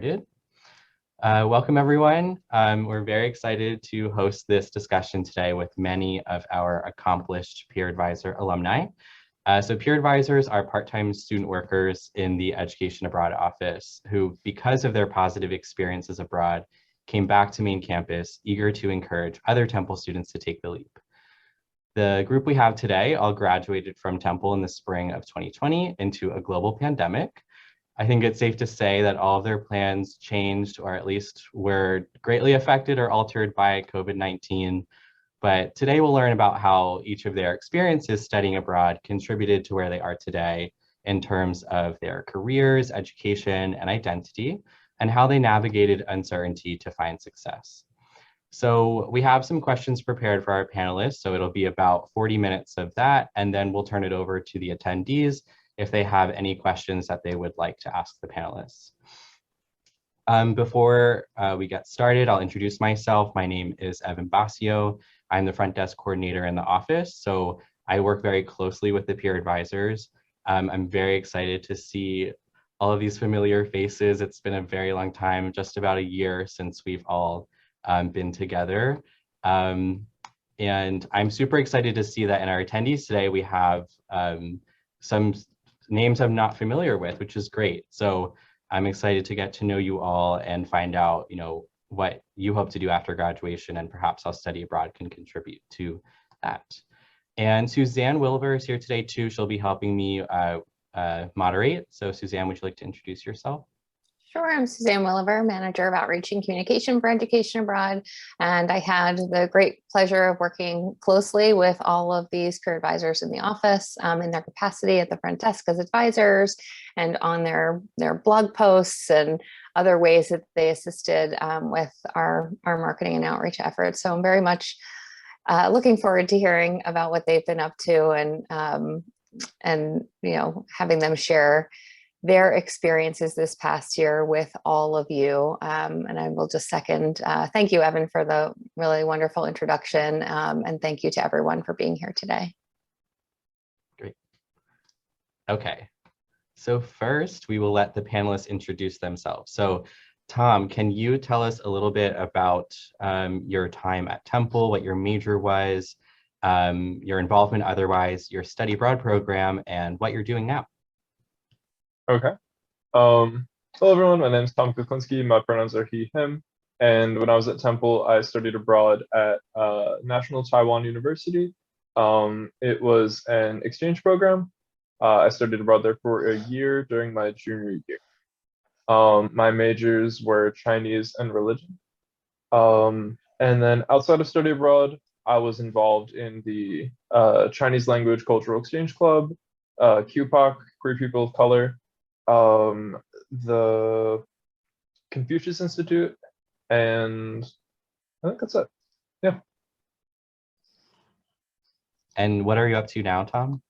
Good. Welcome, everyone. We're very excited to host this discussion today with many of our accomplished peer advisor alumni. So peer advisors are part-time student workers in the Education Abroad office who, because of their positive experiences abroad, came back to main campus eager to encourage other Temple students to take the leap. The group we have today all graduated from Temple in the spring of 2020 into a global pandemic. I think it's safe to say that all of their plans changed, or at least were greatly affected or altered by COVID-19. But today we'll learn about how each of their experiences studying abroad contributed to where they are today in terms of their careers, education, and identity, and how they navigated uncertainty to find success. So we have some questions prepared for our panelists. So it'll be about 40 minutes of that, and then we'll turn it over to the attendees if they have any questions that they would like to ask the panelists. Before we get started, I'll introduce myself. My name is Evan Bassio. I'm the front desk coordinator in the office. So I work very closely with the peer advisors. I'm very excited to see all of these familiar faces. It's been a very long time, just about a year since we've all been together. And I'm super excited to see that in our attendees today, we have some names I'm not familiar with, which is great. So I'm excited to get to know you all and find out, what you hope to do after graduation, and perhaps how study abroad can contribute to that. And Suzanne Wilbur is here today too. She'll be helping me moderate. So Suzanne, would you like to introduce yourself? Sure, I'm Suzanne Wilbur, Manager of Outreach and Communication for Education Abroad, and I had the great pleasure of working closely with all of these peer advisors in the office in their capacity at the front desk as advisors and on their blog posts and other ways that they assisted with our marketing and outreach efforts. So I'm very much looking forward to hearing about what they've been up to and having them share their experiences this past year with all of you. And I will just second, thank you, Evan, for the really wonderful introduction. And thank you to everyone for being here today. Great. Okay. So first, we will let the panelists introduce themselves. So Tom, can you tell us a little bit about your time at Temple, what your major was, your involvement otherwise, your study abroad program, and what you're doing now? Okay. Hello everyone, my name is Tom Kulinski, my pronouns are he, him, and when I was at Temple, I studied abroad at National Taiwan University. It was an exchange program. I studied abroad there for a year during my junior year. My majors were Chinese and religion. And then outside of study abroad, I was involved in the Chinese Language Cultural Exchange Club, QPOC, Queer People of Color, the Confucius Institute, and I think that's it. Yeah. And what are you up to now, Tom?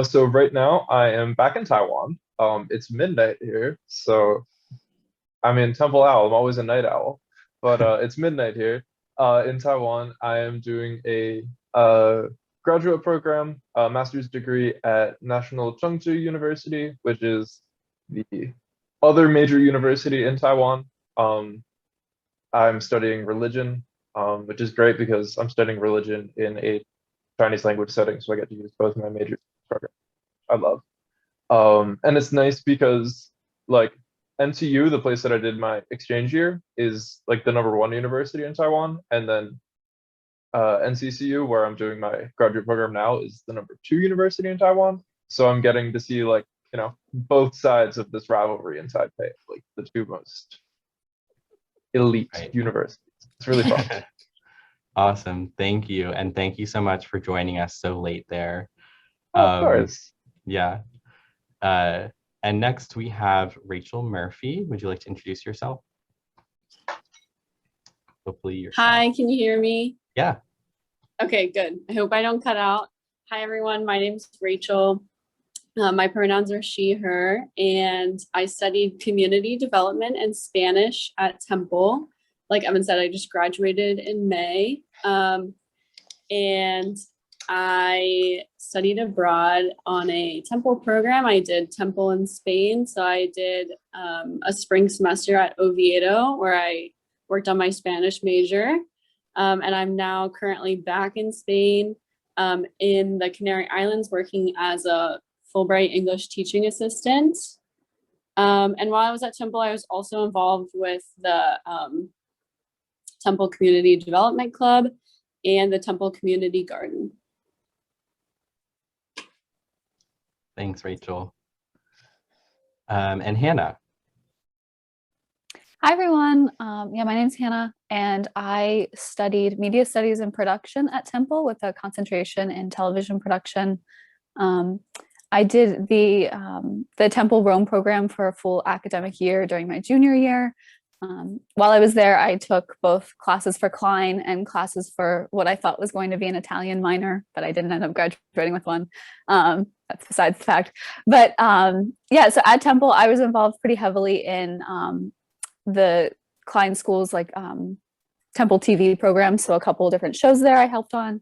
So right now I am back in Taiwan. It's midnight here, so I'm in Temple Owl. I'm always a night owl, but it's midnight here. In Taiwan, I am doing a graduate program, a master's degree at National Chengchi University, which is the other major university in Taiwan. I'm studying religion, which is great because I'm studying religion in a Chinese language setting, so I get to use both my major programs. I love. And it's nice because like NTU, the place that I did my exchange year, is like the #1 university in Taiwan, and then NCCU, where I'm doing my graduate program now, is the #2 university in Taiwan. So I'm getting to see both sides of this rivalry in Taipei, like the two most elite universities. It's really fun. Awesome, thank you. And thank you so much for joining us so late there. Of course. Yeah. And next we have Rachel Murphy. Would you like to introduce yourself? Hopefully you're. Hi, can you hear me? Yeah. Okay, good. I hope I don't cut out. Hi, everyone. My name is Rachel. My pronouns are she, her, and I studied community development and Spanish at Temple. Like Evan said, I just graduated in May. And I studied abroad on a Temple program. I did Temple in Spain. So I did a spring semester at Oviedo where I worked on my Spanish major. And I'm now currently back in Spain in the Canary Islands working as a Fulbright English teaching assistant. And while I was at Temple, I was also involved with the Temple Community Development Club and the Temple Community Garden. Thanks, Rachel. And Hannah. Hi, everyone. My name's Hannah, and I studied media studies and production at Temple with a concentration in television production. I did the Temple Rome program for a full academic year during my junior year. While I was there, I took both classes for Klein and classes for what I thought was going to be an Italian minor, but I didn't end up graduating with one. That's besides the fact. But so at Temple, I was involved pretty heavily in the Klein School's Temple TV program. So a couple of different shows there I helped on.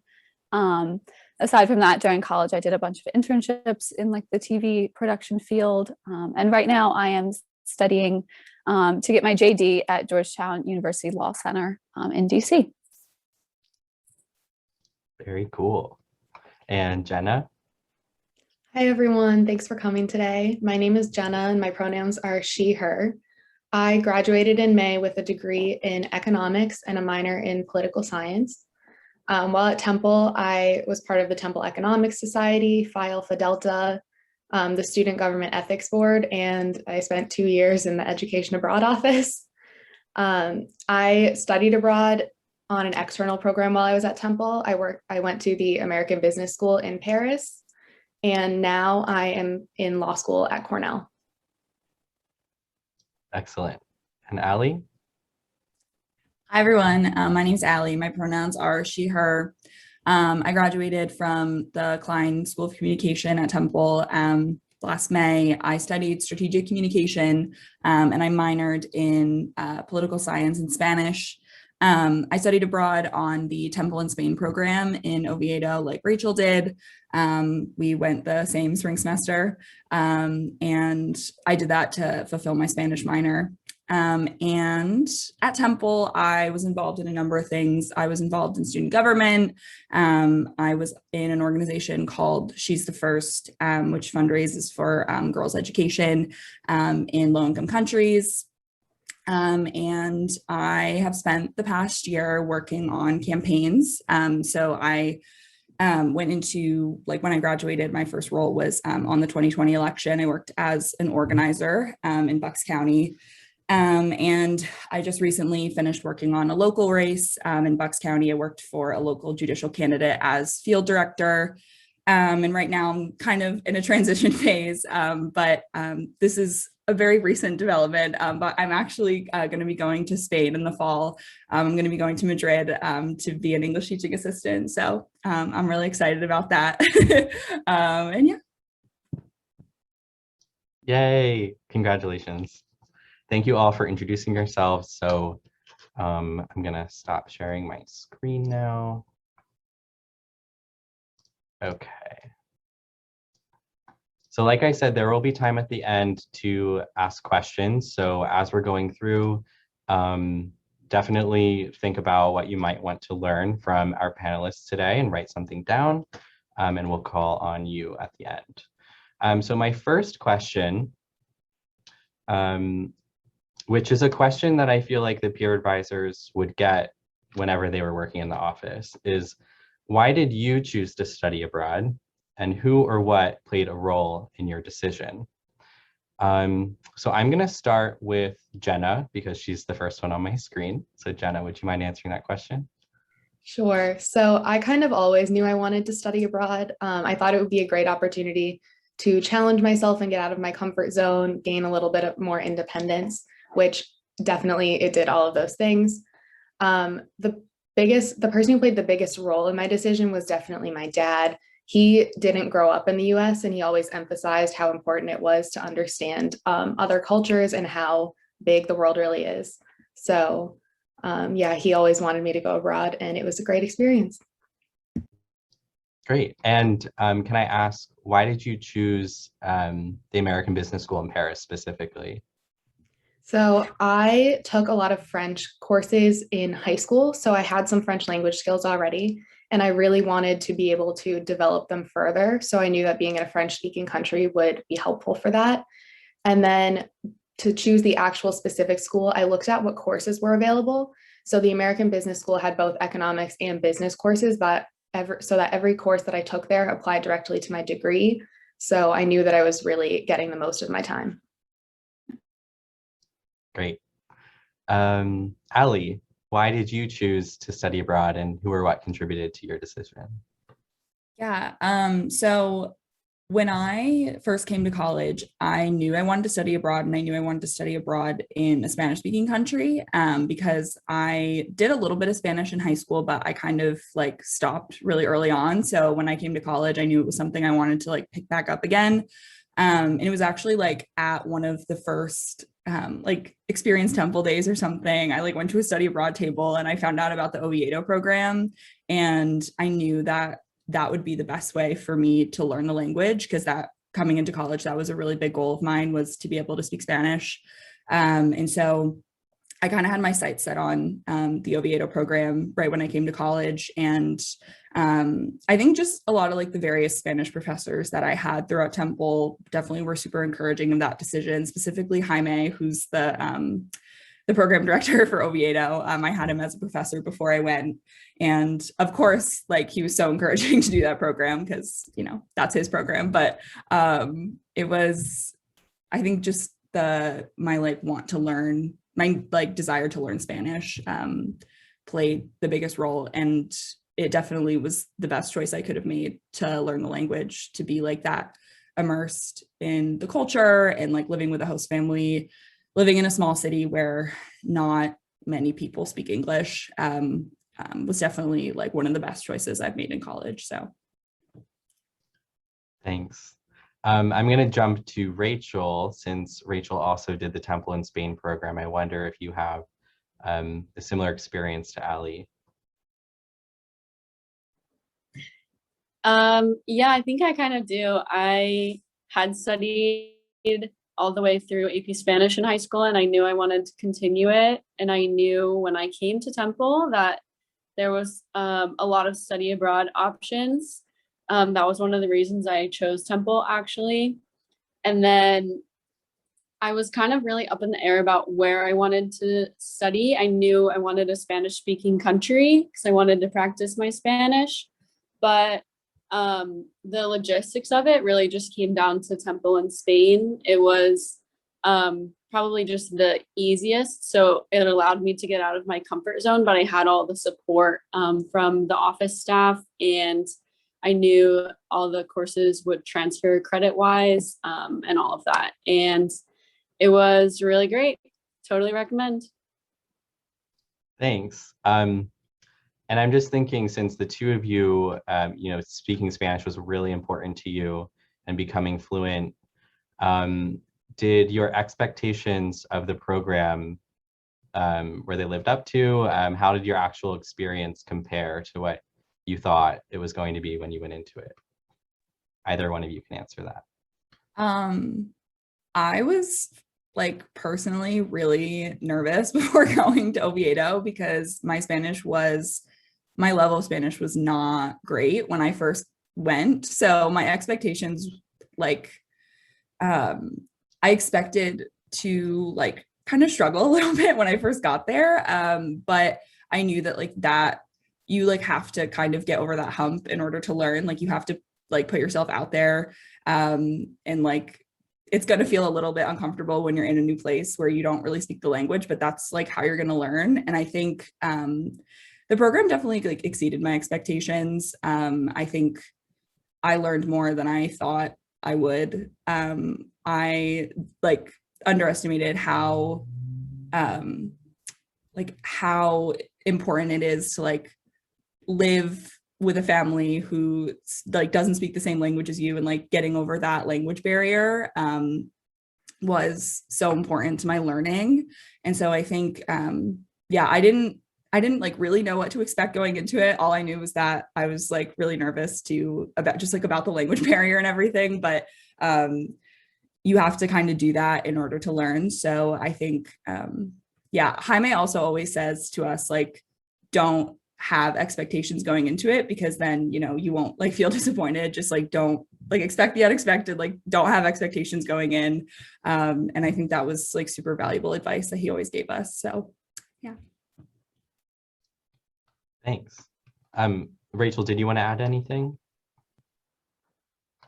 Aside from that, during college, I did a bunch of internships in the TV production field. And right now I am studying to get my JD at Georgetown University Law Center in DC. Very cool. And Jenna? Hi, everyone. Thanks for coming today. My name is Jenna, and my pronouns are she, her. I graduated in May with a degree in economics and a minor in political science. While at Temple, I was part of the Temple Economics Society, Phi Alpha Delta, the Student Government Ethics Board, and I spent 2 years in the Education Abroad office. I studied abroad on an external program while I was at Temple. I went to the American Business School in Paris, and now I am in law school at Cornell. Excellent. And Allie? Hi, everyone. My name's Allie. My pronouns are she, her. I graduated from the Klein School of Communication at Temple last May. I studied strategic communication and I minored in political science and Spanish. I studied abroad on the Temple in Spain program in Oviedo, like Rachel did. We went the same spring semester, and I did that to fulfill my Spanish minor. And at Temple, I was involved in a number of things. I was involved in student government. I was in an organization called She's the First, which fundraises for girls' education in low-income countries. And I have spent the past year working on campaigns. So I went into, when I graduated, my first role was on the 2020 election. I worked as an organizer in Bucks County. And I just recently finished working on a local race in Bucks County. I worked for a local judicial candidate as field director. And right now I'm kind of in a transition phase, but this is a very recent development, but I'm actually going to be going to Spain in the fall. I'm going to be going to Madrid to be an English teaching assistant. So I'm really excited about that. And yeah. Yay, congratulations. Thank you all for introducing yourselves. So I'm going to stop sharing my screen now. Okay. So like I said, there will be time at the end to ask questions. So as we're going through, definitely think about what you might want to learn from our panelists today and write something down, and we'll call on you at the end. So my first question, which is a question that I feel like the peer advisors would get whenever they were working in the office, is why did you choose to study abroad, and who or what played a role in your decision? So I'm going to start with Jenna because she's the first one on my screen. So Jenna, would you mind answering that question? Sure. So I kind of always knew I wanted to study abroad. I thought it would be a great opportunity to challenge myself and get out of my comfort zone, gain a little bit of more independence, which definitely it did all of those things. The person who played the biggest role in my decision was definitely my dad. He didn't grow up in the US, and he always emphasized how important it was to understand other cultures and how big the world really is. So yeah, he always wanted me to go abroad, and it was a great experience. Great. And can I ask, why did you choose the American Business School in Paris specifically? So I took a lot of French courses in high school. So I had some French language skills already, and I really wanted to be able to develop them further. So I knew that being in a French speaking country would be helpful for that. And then to choose the actual specific school, I looked at what courses were available. So the American Business School had both economics and business courses so that every course that I took there applied directly to my degree. So I knew that I was really getting the most of my time. Great. Allie, why did you choose to study abroad, and who or what contributed to your decision? Yeah, so when I first came to college, I knew I wanted to study abroad, and I knew I wanted to study abroad in a Spanish-speaking country because I did a little bit of Spanish in high school, but I kind of like stopped really early on. So when I came to college, I knew it was something I wanted to like pick back up again. And it was actually like at one of the first like Experience Temple days or something. I like went to a study abroad table and I found out about the Oviedo program, and I knew that that would be the best way for me to learn the language, because that coming into college, that was a really big goal of mine, was to be able to speak Spanish. And so I kind of had my sights set on the Oviedo program right when I came to college. And I think just a lot of like the various Spanish professors that I had throughout Temple definitely were super encouraging of that decision, specifically Jaime, who's the program director for Oviedo. I had him as a professor before I went. And of course, like he was so encouraging to do that program because, you know, that's his program. But it was, I think just my like want to learn, my like desire to learn Spanish played the biggest role. And it definitely was the best choice I could have made to learn the language, to be like that immersed in the culture and like living with a host family, living in a small city where not many people speak English was definitely like one of the best choices I've made in college. So. Thanks. I'm going to jump to Rachel, since Rachel also did the Temple in Spain program. I wonder if you have a similar experience to Allie. Yeah, I think I kind of do. I had studied all the way through AP Spanish in high school, and I knew I wanted to continue it. And I knew when I came to Temple that there was a lot of study abroad options. That was one of the reasons I chose Temple, actually. And then I was kind of really up in the air about where I wanted to study. I knew I wanted a Spanish-speaking country because I wanted to practice my Spanish, but the logistics of it really just came down to Temple in Spain. It was probably just the easiest, so it allowed me to get out of my comfort zone, but I had all the support from the office staff, and I knew all the courses would transfer credit-wise and all of that, and it was really great. Totally recommend. Thanks. And I'm just thinking, since the two of you, you know, speaking Spanish was really important to you and becoming fluent, did your expectations of the program, were they lived up to? How did your actual experience compare to what you thought it was going to be when you went into it? Either one of you can answer that. I was like personally really nervous before going to Oviedo because my level of Spanish was not great when I first went. So my expectations, like, I expected to like kind of struggle a little bit when I first got there. But I knew that like that you like have to kind of get over that hump in order to learn. Like you have to like put yourself out there and like it's going to feel a little bit uncomfortable when you're in a new place where you don't really speak the language, but that's like how you're going to learn. And I think the program definitely like exceeded my expectations. I think I learned more than I thought I would. I like underestimated how important it is to like live with a family who like doesn't speak the same language as you, and like getting over that language barrier was so important to my learning. And so I think yeah, I didn't I didn't like really know what to expect going into it. All I knew was that I was like really nervous about the language barrier and everything, but you have to kind of do that in order to learn. So I think, yeah, Jaime also always says to us, like, don't have expectations going into it, because then, you know, you won't like feel disappointed. Just like, don't like expect the unexpected, like don't have expectations going in. And I think that was like super valuable advice that he always gave us. So yeah. Thanks. Rachel, did you want to add anything?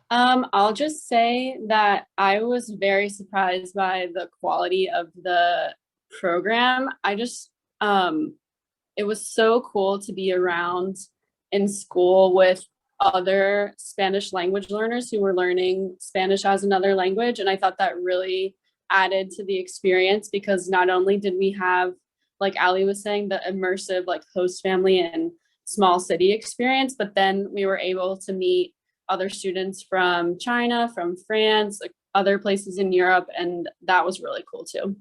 I'll just say that I was very surprised by the quality of the program. It was so cool to be around in school with other Spanish language learners who were learning Spanish as another language. And I thought that really added to the experience, because not only did we have, like Allie was saying, the immersive like host family and small city experience, but then we were able to meet other students from China, from France, like other places in Europe, and that was really cool too.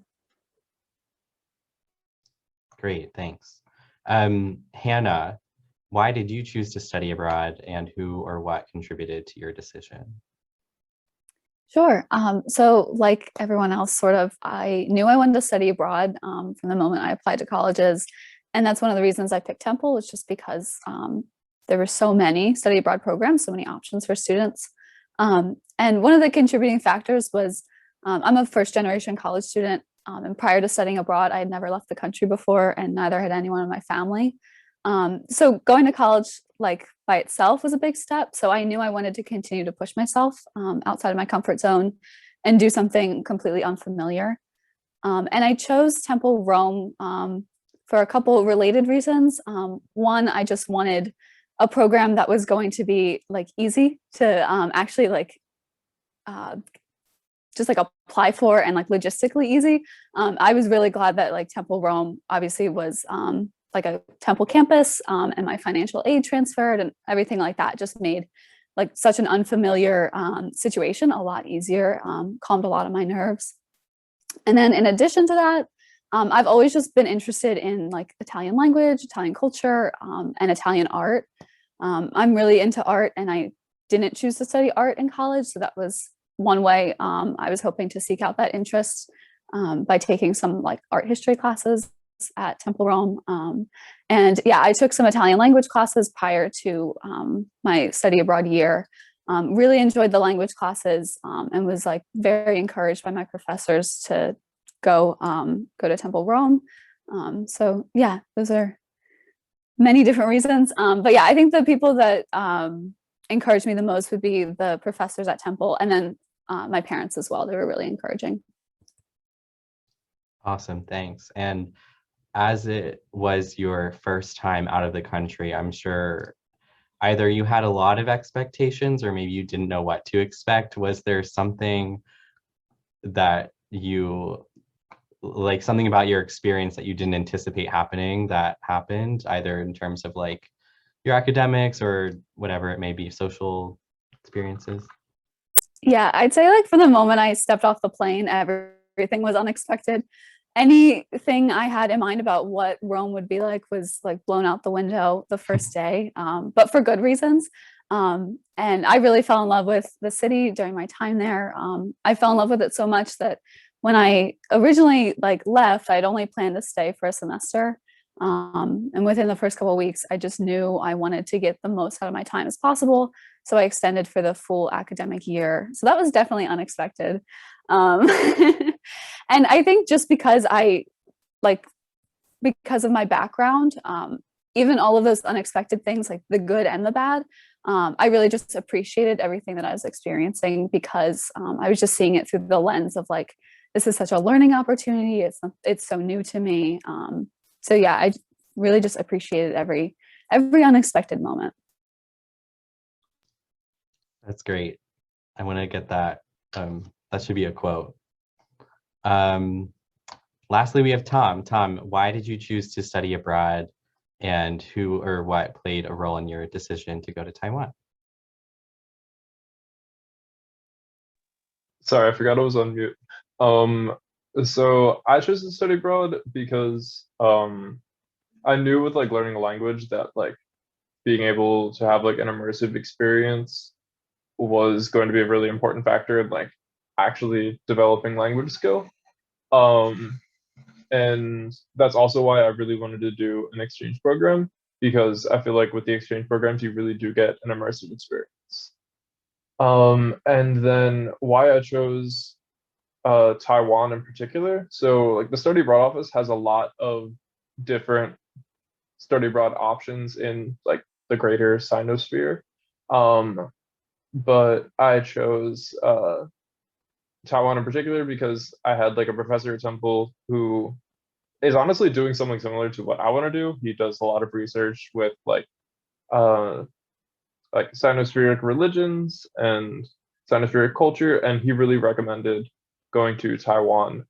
Great, thanks. Hannah, why did you choose to study abroad, and who or what contributed to your decision? Sure. So like everyone else, sort of, I knew I wanted to study abroad from the moment I applied to colleges. And that's one of the reasons I picked Temple, was just because there were so many study abroad programs, so many options for students. And one of the contributing factors was I'm a first generation college student. And prior to studying abroad, I had never left the country before, and neither had anyone in my family. So going to college like by itself was a big step. So I knew I wanted to continue to push myself outside of my comfort zone and do something completely unfamiliar. And I chose Temple Rome for a couple related reasons. One, I just wanted a program that was going to be like easy to actually like just like apply for, and like logistically easy. I was really glad that like Temple Rome obviously was like a Temple campus, and my financial aid transferred and everything like that just made like such an unfamiliar situation a lot easier, calmed a lot of my nerves. And then in addition to that, I've always just been interested in like Italian language, Italian culture, and Italian art. I'm really into art, and I didn't choose to study art in college. So that was one way I was hoping to seek out that interest by taking some like art history classes at Temple Rome. And yeah, I took some Italian language classes prior to my study abroad year. Really enjoyed the language classes and was like very encouraged by my professors to go to Temple Rome. So yeah, those are many different reasons. But yeah, I think the people that encouraged me the most would be the professors at Temple, and then my parents as well. They were really encouraging. Awesome, thanks. And as it was your first time out of the country, I'm sure either you had a lot of expectations or maybe you didn't know what to expect. Was there something that you, like something about your experience that you didn't anticipate happening that happened, either in terms of like your academics or whatever it may be, social experiences? Yeah, I'd say like from the moment I stepped off the plane, everything was unexpected. Anything I had in mind about what Rome would be like was like blown out the window the first day, but for good reasons. And I really fell in love with the city during my time there. I fell in love with it so much that when I originally like left, I'd only planned to stay for a semester. And within the first couple of weeks, I just knew I wanted to get the most out of my time as possible. So I extended for the full academic year. So that was definitely unexpected. And I think just because because of my background, even all of those unexpected things, like the good and the bad, I really just appreciated everything that I was experiencing, because I was just seeing it through the lens of like, this is such a learning opportunity. It's so new to me. So yeah, I really just appreciated every unexpected moment. That's great. I want to get that. That should be a quote. Lastly, we have Tom. Tom, why did you choose to study abroad, and who or what played a role in your decision to go to Taiwan? Sorry, I forgot I was on mute. So I chose to study abroad because I knew with like learning a language that like being able to have like an immersive experience was going to be a really important factor in like actually developing language skill. Um, and that's also why I really wanted to do an exchange program, because I feel like with the exchange programs, you really do get an immersive experience. And then why I chose Taiwan in particular. So like the study abroad office has a lot of different study abroad options in like the greater Sinosphere. But I chose Taiwan in particular because I had like a professor at Temple who is honestly doing something similar to what I want to do. He does a lot of research with uh like Sinospheric religions and Sinospheric culture, and he really recommended going to Taiwan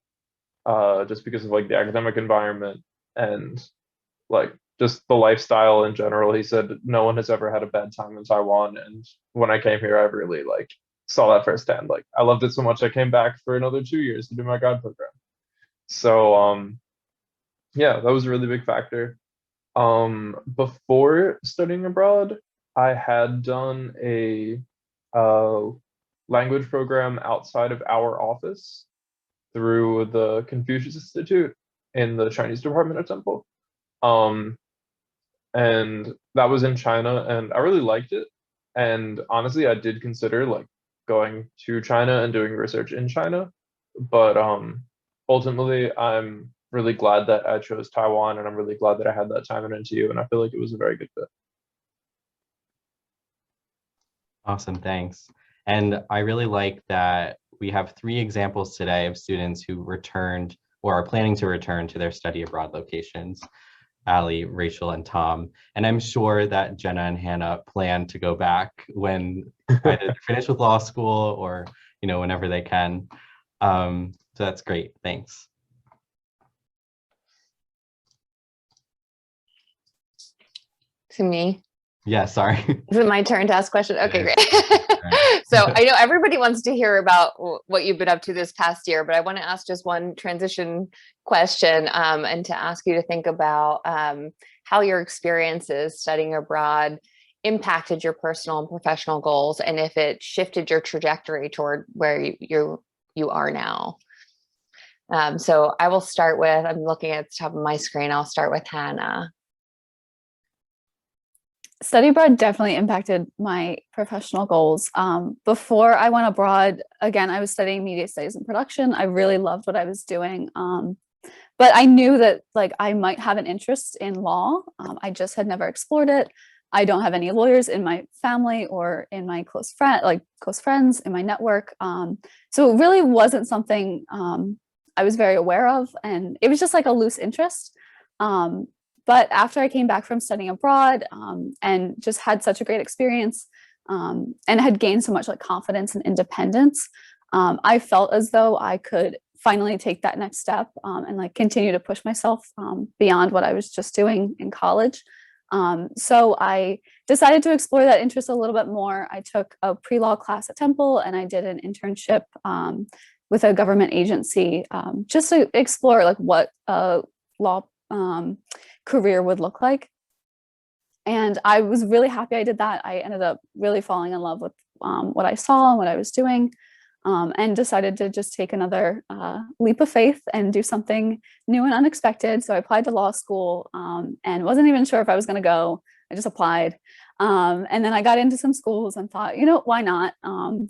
just because of like the academic environment and like just the lifestyle in general. He said no one has ever had a bad time in Taiwan, and when I came here, I really like saw that firsthand. Like I loved it so much, I came back for another 2 years to do my grad program. So yeah, that was a really big factor. Before studying abroad, I had done a uh, language program outside of our office through the Confucius Institute in the Chinese department at Temple. Um, and that was in China, and I really liked it. And honestly, I did consider like going to China and doing research in China, but ultimately, I'm really glad that I chose Taiwan, and I'm really glad that I had that time in NTU, and I feel like it was a very good fit. Awesome, thanks. And I really like that we have 3 examples today of students who returned or are planning to return to their study abroad locations, Allie, Rachel, and Tom. And I'm sure that Jenna and Hannah plan to go back when either finish with law school or, you know, whenever they can. So that's great, thanks. To me. Yeah, sorry. Is it my turn to ask questions? Okay, It great. So I know everybody wants to hear about what you've been up to this past year, but I want to ask just one transition question and to ask you to think about how your experiences studying abroad impacted your personal and professional goals, and if it shifted your trajectory toward where you are now. So I will start with, I'm looking at the top of my screen, I'll start with Hannah. Study abroad definitely impacted my professional goals. Before I went abroad, again, I was studying media studies and production. I really loved what I was doing. But I knew that like I might have an interest in law. I just had never explored it. I don't have any lawyers in my family or in my close friends in my network. So it really wasn't something I was very aware of, and it was just like a loose interest. But after I came back from studying abroad and just had such a great experience and had gained so much like confidence and independence, I felt as though I could finally take that next step and like continue to push myself beyond what I was just doing in college. So I decided to explore that interest a little bit more. I took a pre-law class at Temple, and I did an internship with a government agency just to explore like what a law career would look like. And I was really happy I did that. I ended up really falling in love with what I saw and what I was doing, and decided to just take another leap of faith and do something new and unexpected. So I applied to law school and wasn't even sure if I was going to go. I just applied. And then I got into some schools and thought, you know, why not?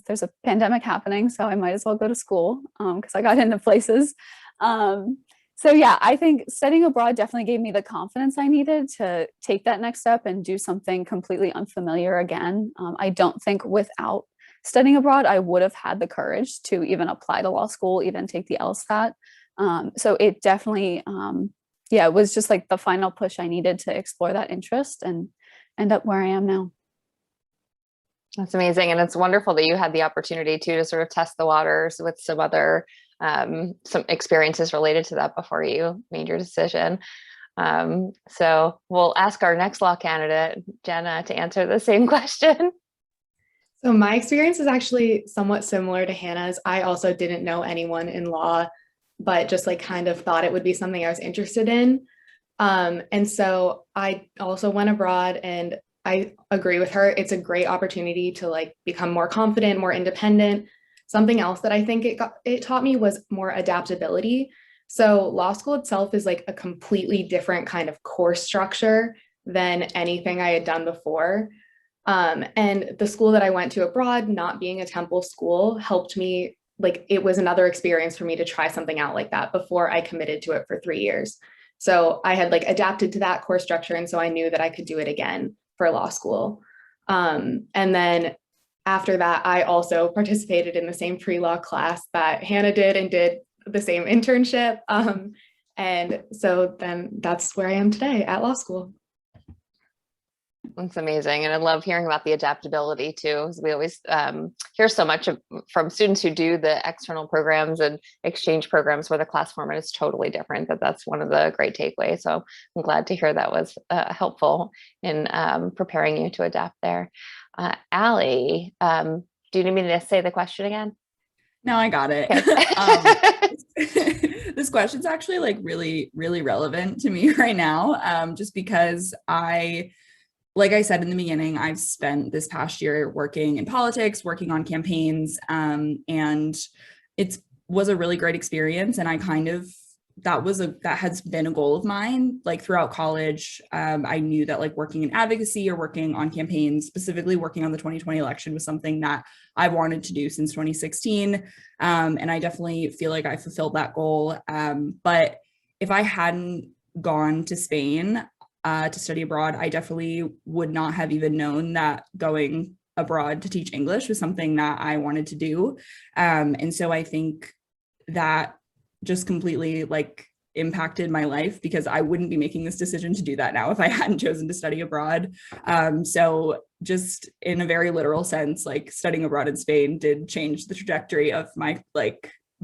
There's a pandemic happening, so I might as well go to school because I got into places. So yeah, I think studying abroad definitely gave me the confidence I needed to take that next step and do something completely unfamiliar again. I don't think without studying abroad, I would have had the courage to even apply to law school, even take the LSAT. So it definitely, yeah, it was just like the final push I needed to explore that interest and end up where I am now. That's amazing. And it's wonderful that you had the opportunity to sort of test the waters with some other some experiences related to that before you made your decision. So we'll ask our next law candidate, Jenna, to answer the same question. So my experience is actually somewhat similar to Hannah's. I also didn't know anyone in law, but just like kind of thought it would be something I was interested in. And so I also went abroad, and I agree with her. It's a great opportunity to like become more confident, more independent. Something else that I think it taught me was more adaptability. So law school itself is like a completely different kind of course structure than anything I had done before. And the school that I went to abroad, not being a Temple school, helped me. Like it was another experience for me to try something out like that before I committed to it for 3 years. So I had like adapted to that course structure. And so I knew that I could do it again for law school. And then after that, I also participated in the same pre-law class that Hannah did and did the same internship. And so then that's where I am today at law school. That's amazing. And I love hearing about the adaptability too. We always hear so much from students who do the external programs and exchange programs where the class format is totally different. That's one of the great takeaways. So I'm glad to hear that was helpful in preparing you to adapt there. Allie, do you need me to say the question again? No, I got it. Okay. This question's actually like really, really relevant to me right now, just because like I said in the beginning, I've spent this past year working in politics, working on campaigns, and it was a really great experience. And I kind of, that has been a goal of mine, like throughout college. I knew that like working in advocacy or working on campaigns, specifically working on the 2020 election, was something that I wanted to do since 2016. And I definitely feel like I fulfilled that goal. But if I hadn't gone to Spain to study abroad, I definitely would not have even known that going abroad to teach English was something that I wanted to do. And so I think that just completely like impacted my life, because I wouldn't be making this decision to do that now if I hadn't chosen to study abroad. So just in a very literal sense, like studying abroad in Spain did change the trajectory of my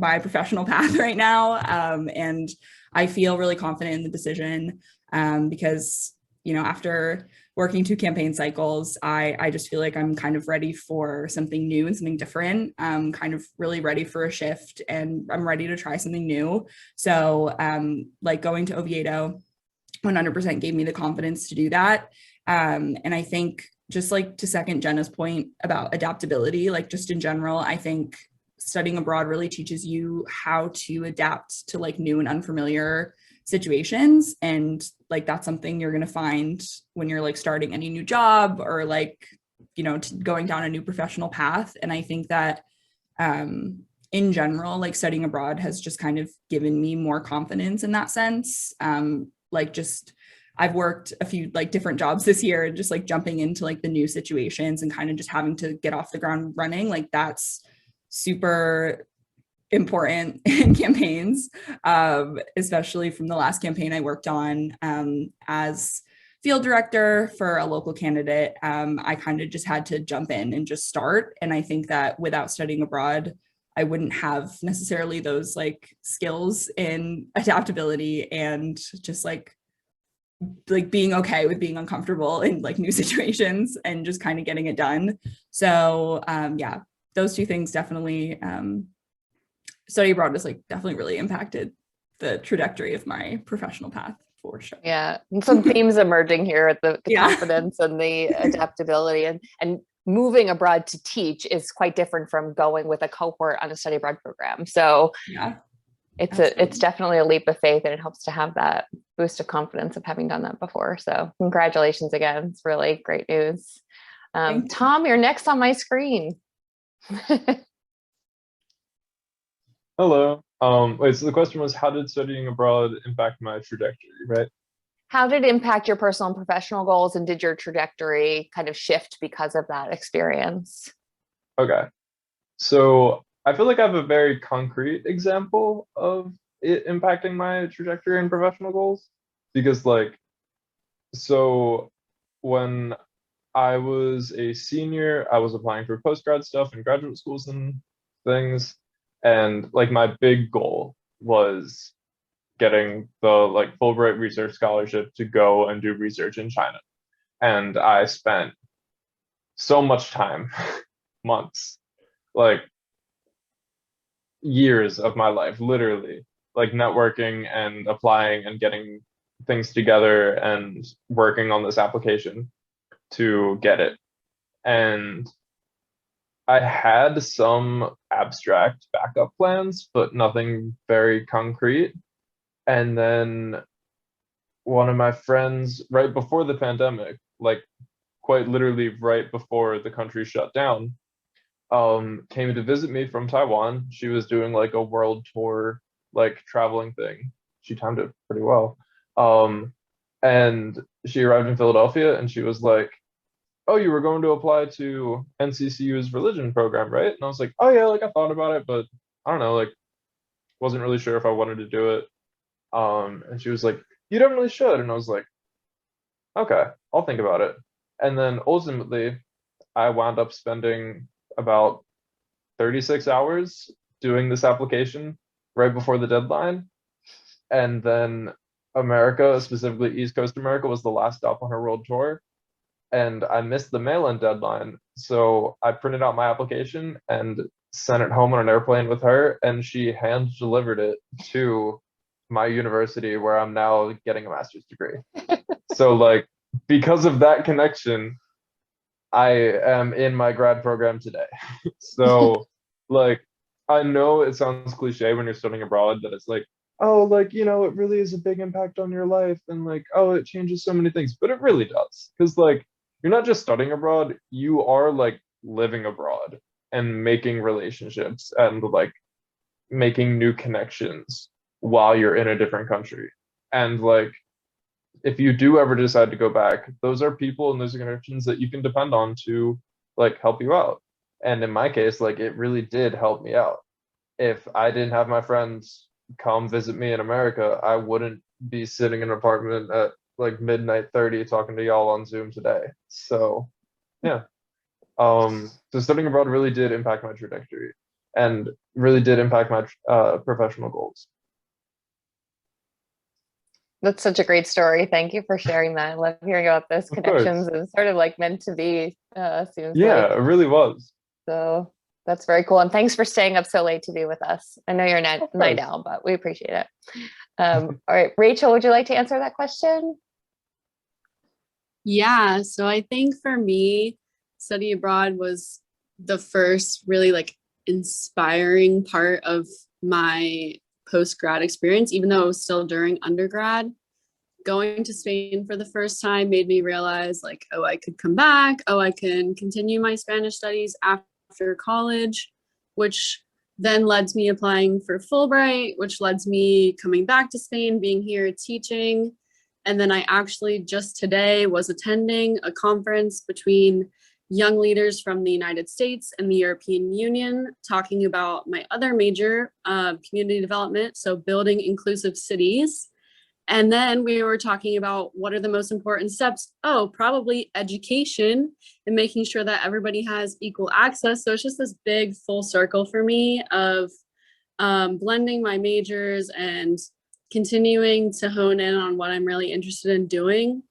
professional path right now. And I feel really confident in the decision, because, you know, after working 2 campaign cycles, I just feel like I'm kind of ready for something new and something different. I'm kind of really ready for a shift, and I'm ready to try something new. So like going to Oviedo 100% gave me the confidence to do that. And I think just like to second Jenna's point about adaptability, like just in general, I think studying abroad really teaches you how to adapt to like new and unfamiliar situations. And like that's something you're going to find when you're like starting any new job or like, you know, going down a new professional path. And I think that in general, like studying abroad has just kind of given me more confidence in that sense. Like just I've worked a few like different jobs this year, and just like jumping into like the new situations and kind of just having to get off the ground running, like that's super important in campaigns, especially from the last campaign I worked on as field director for a local candidate. I kind of just had to jump in and just start. And I think that without studying abroad, I wouldn't have necessarily those like skills in adaptability and just like being okay with being uncomfortable in like new situations and just kind of getting it done. So yeah, those 2 things definitely, study abroad has like definitely really impacted the trajectory of my professional path for sure. Yeah, and some themes emerging here, the Yeah. confidence and the adaptability, and moving abroad to teach is quite different from going with a cohort on a study abroad program. So Yeah, it's definitely a leap of faith, and it helps to have that boost of confidence of having done that before. So congratulations again. It's really great news. Tom, you're next on my screen. Hello. Wait, so the question was, how did studying abroad impact my trajectory, right? How did it impact your personal and professional goals, and did your trajectory kind of shift because of that experience? Okay. So I feel like I have a very concrete example of it impacting my trajectory and professional goals, because like, so when I was a senior, I was applying for postgrad stuff in graduate schools and things. And like my big goal was getting the like Fulbright research scholarship to go and do research in China. And I spent so much time, months, like years of my life, literally, like networking and applying and getting things together and working on this application to get it. And I had some abstract backup plans, but nothing very concrete. And then one of my friends, right before the pandemic, like quite literally right before the country shut down, came to visit me from Taiwan. She was doing like a world tour, like traveling thing. She timed it pretty well. And she arrived in Philadelphia and she was like, "Oh, you were going to apply to NCCU's religion program, right?" And I was like, "Oh yeah, like I thought about it, but I don't know, like wasn't really sure if I wanted to do it." And she was like, "You definitely should." And I was like, "Okay, I'll think about it." And then ultimately, I wound up spending about 36 hours doing this application right before the deadline. And then America, specifically East Coast America, was the last stop on her world tour. And I missed the mail-in deadline. So I printed out my application and sent it home on an airplane with her, and she hand delivered it to my university where I'm now getting a master's degree. So like, because of that connection, I am in my grad program today. So like, I know it sounds cliche when you're studying abroad that it's like, oh, like, you know, it really is a big impact on your life and like, oh, it changes so many things, but it really does. Because like, you're not just studying abroad, you are like living abroad and making relationships and like making new connections while you're in a different country. And like, if you do ever decide to go back, those are people and those are connections that you can depend on to like help you out. And in my case, like it really did help me out. If I didn't have my friends come visit me in America, I wouldn't be sitting in an apartment at like midnight 30 talking to y'all on Zoom today. So yeah. So studying abroad really did impact my trajectory and really did impact my professional goals. That's such a great story. Thank you for sharing that. I love hearing about those connections. It's sort of like meant to be, seems Yeah, like. it really was. So that's very cool. And thanks for staying up so late to be with us. I know you're a night owl, but we appreciate it. All right, Rachel, would you like to answer that question? Yeah, so I think for me, study abroad was the first really like inspiring part of my post-grad experience, even though it was still during undergrad. Going to Spain for the first time made me realize like, oh, I could come back. Oh, I can continue my Spanish studies after college, which then led to me applying for Fulbright, which led to me coming back to Spain, being here teaching. And then I actually just today was attending a conference between young leaders from the United States and the European Union, talking about my other major, community development, so building inclusive cities. And then we were talking about what are the most important steps? Oh, probably education and making sure that everybody has equal access. So it's just this big full circle for me of blending my majors and continuing to hone in on what I'm really interested in doing.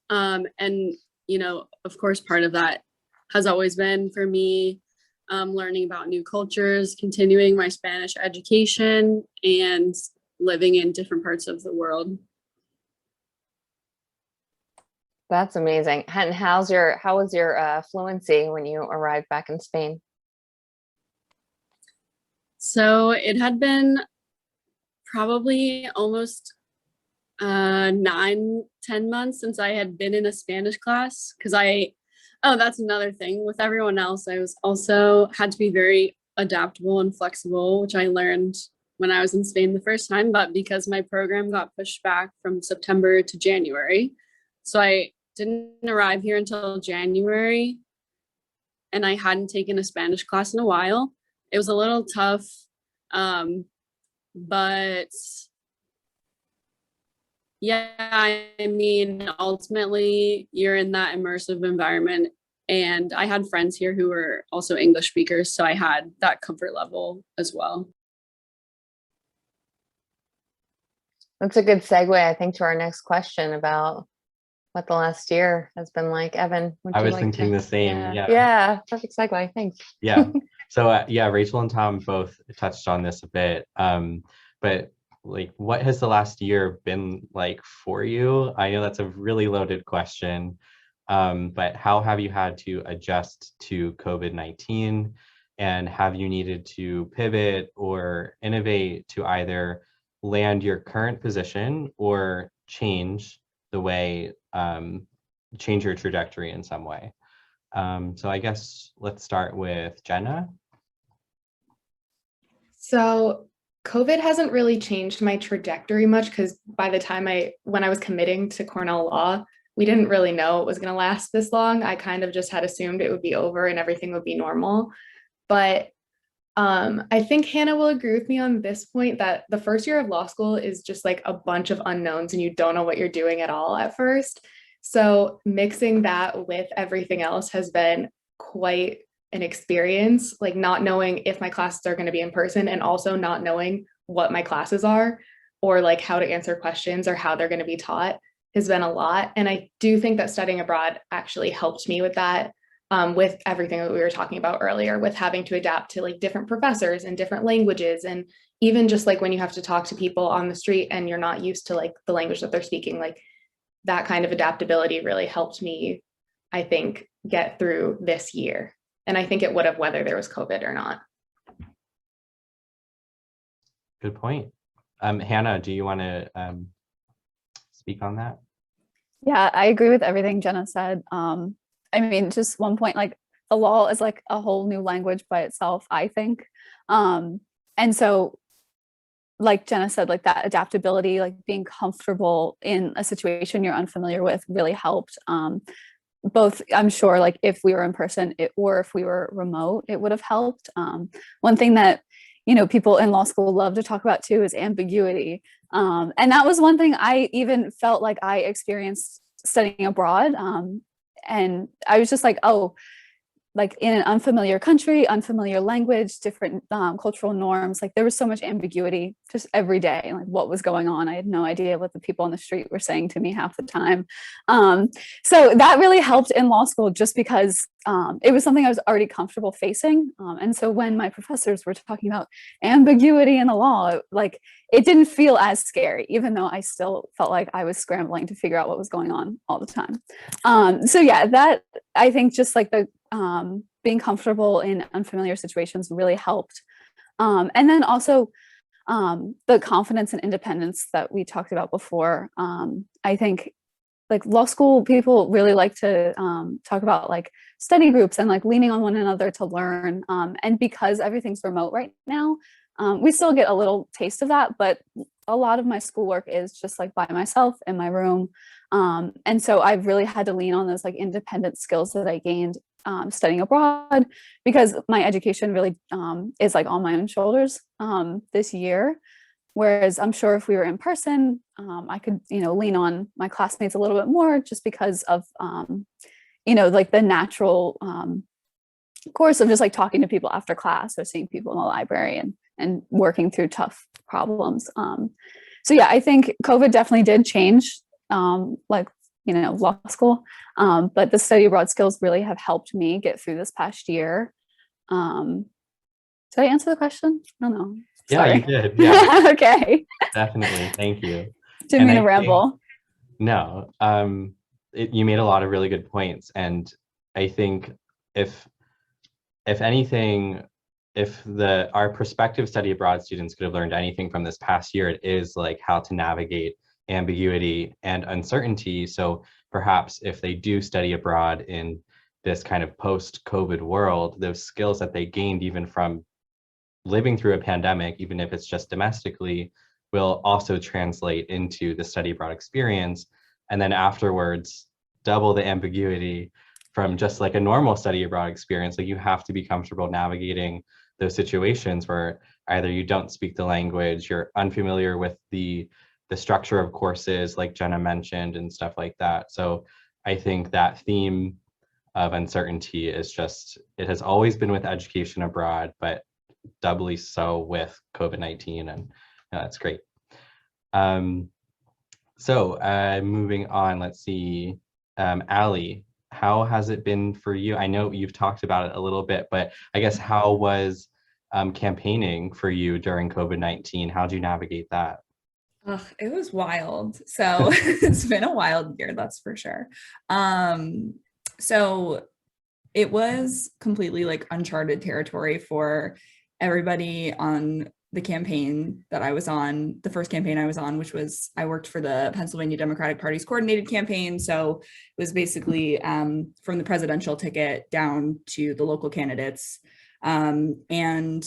And, you know, of course, part of that has always been for me learning about new cultures, continuing my Spanish education, and living in different parts of the world. That's amazing. And how was your fluency when you arrived back in Spain? So it had been probably almost 9-10 months since I had been in a Spanish class, because that's another thing with everyone else. I was also had to be very adaptable and flexible, which I learned when I was in Spain the first time, but because my program got pushed back from September to January, so I didn't arrive here until January, and I hadn't taken a Spanish class in a while. It was a little tough, but yeah, I mean, ultimately, you're in that immersive environment. And I had friends here who were also English speakers, so I had that comfort level as well. That's a good segue, I think, to our next question about what the last year has been like. Evan, I was thinking the same. Yeah, perfect segue. Thanks. Yeah. So yeah, Rachel and Tom both touched on this a bit. But like, what has the last year been like for you? I know that's a really loaded question, but how have you had to adjust to COVID-19? And have you needed to pivot or innovate to either land your current position or change the way, change your trajectory in some way? So I guess let's start with Jenna. So COVID hasn't really changed my trajectory much because by the time when I was committing to Cornell Law, we didn't really know it was going to last this long. I kind of just had assumed it would be over and everything would be normal. But I think Hannah will agree with me on this point that the first year of law school is just like a bunch of unknowns and you don't know what you're doing at all at first. So mixing that with everything else has been quite an experience, like not knowing if my classes are going to be in person and also not knowing what my classes are or like how to answer questions or how they're going to be taught has been a lot. And I do think that studying abroad actually helped me with that. With everything that we were talking about earlier, with having to adapt to like different professors and different languages, and even just like when you have to talk to people on the street and you're not used to like the language that they're speaking, like that kind of adaptability really helped me, I think, get through this year. And I think it would have whether there was COVID or not. Good point. Hannah, do you want to speak on that? Yeah, I agree with everything Jenna said. I mean, just one point, like the law is like a whole new language by itself, I think. And so, like Jenna said, like that adaptability, like being comfortable in a situation you're unfamiliar with really helped. Both, I'm sure, like if we were in person or if we were remote, it would have helped. One thing that, you know, people in law school love to talk about too is ambiguity. And that was one thing I even felt like I experienced studying abroad. And I was just like, oh, like in an unfamiliar country, unfamiliar language, different cultural norms, like there was so much ambiguity just every day, like what was going on. I had no idea what the people on the street were saying to me half the time. So that really helped in law school just because it was something I was already comfortable facing. And so when my professors were talking about ambiguity in the law, like it didn't feel as scary, even though I still felt like I was scrambling to figure out what was going on all the time. So yeah, that I think just like the being comfortable in unfamiliar situations really helped. And then also the confidence and independence that we talked about before. I think like law school people really like to talk about like study groups and like leaning on one another to learn. And because everything's remote right now, we still get a little taste of that, but a lot of my schoolwork is just like by myself in my room. And so I've really had to lean on those like independent skills that I gained studying abroad, because my education really is like on my own shoulders this year. Whereas I'm sure if we were in person, I could, you know, lean on my classmates a little bit more just because of, you know, like the natural course of just like talking to people after class or seeing people in the library and working through tough problems. So yeah, I think COVID definitely did change like, you know, law school, but the study abroad skills really have helped me get through this past year. Did I answer the question? I don't know. Yeah, Sorry. you did. Yeah. Okay. Definitely. Thank you. Didn't mean to ramble. No, you made a lot of really good points. And I think if anything, if our prospective study abroad students could have learned anything from this past year, it is like how to navigate ambiguity and uncertainty. So perhaps if they do study abroad in this kind of post-COVID world, those skills that they gained even from living through a pandemic, even if it's just domestically, will also translate into the study abroad experience. And then afterwards, double the ambiguity from just like a normal study abroad experience. Like you have to be comfortable navigating those situations where either you don't speak the language, you're unfamiliar with the structure of courses like Jenna mentioned and stuff like that. So I think that theme of uncertainty is just, it has always been with education abroad, but doubly so with COVID-19, and that's great. So moving on, let's see, Allie, how has it been for you? I know you've talked about it a little bit, but I guess how was campaigning for you during COVID-19? How did you navigate that? It was wild. So it's been a wild year, that's for sure. So it was completely like uncharted territory for everybody on the campaign that I was on, the first campaign I was on, which was I worked for the Pennsylvania Democratic Party's coordinated campaign. So it was basically from the presidential ticket down to the local candidates. And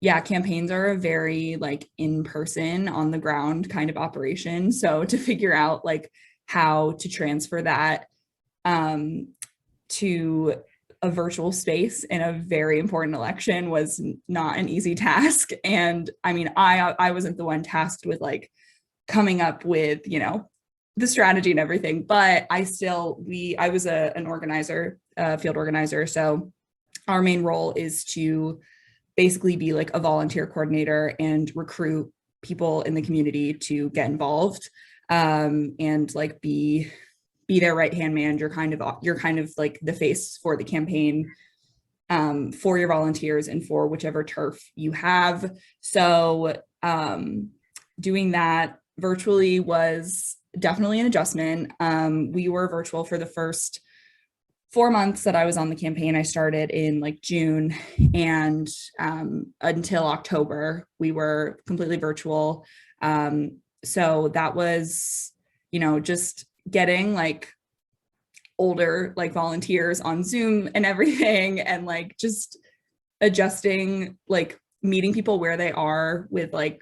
yeah, campaigns are a very like in-person, on the ground kind of operation. So to figure out like how to transfer that to a virtual space in a very important election was not an easy task. And I mean, I wasn't the one tasked with like coming up with, you know, the strategy and everything, but I was an organizer, field organizer. So our main role is to basically be like a volunteer coordinator and recruit people in the community to get involved, and like be their right-hand man. You're kind of like the face for the campaign, for your volunteers and for whichever turf you have. So doing that virtually was definitely an adjustment. We were virtual for the first 4 months that I was on the campaign. I started in like June, and until October, we were completely virtual. So that was, you know, just getting like older like volunteers on Zoom and everything, and like just adjusting, like meeting people where they are with like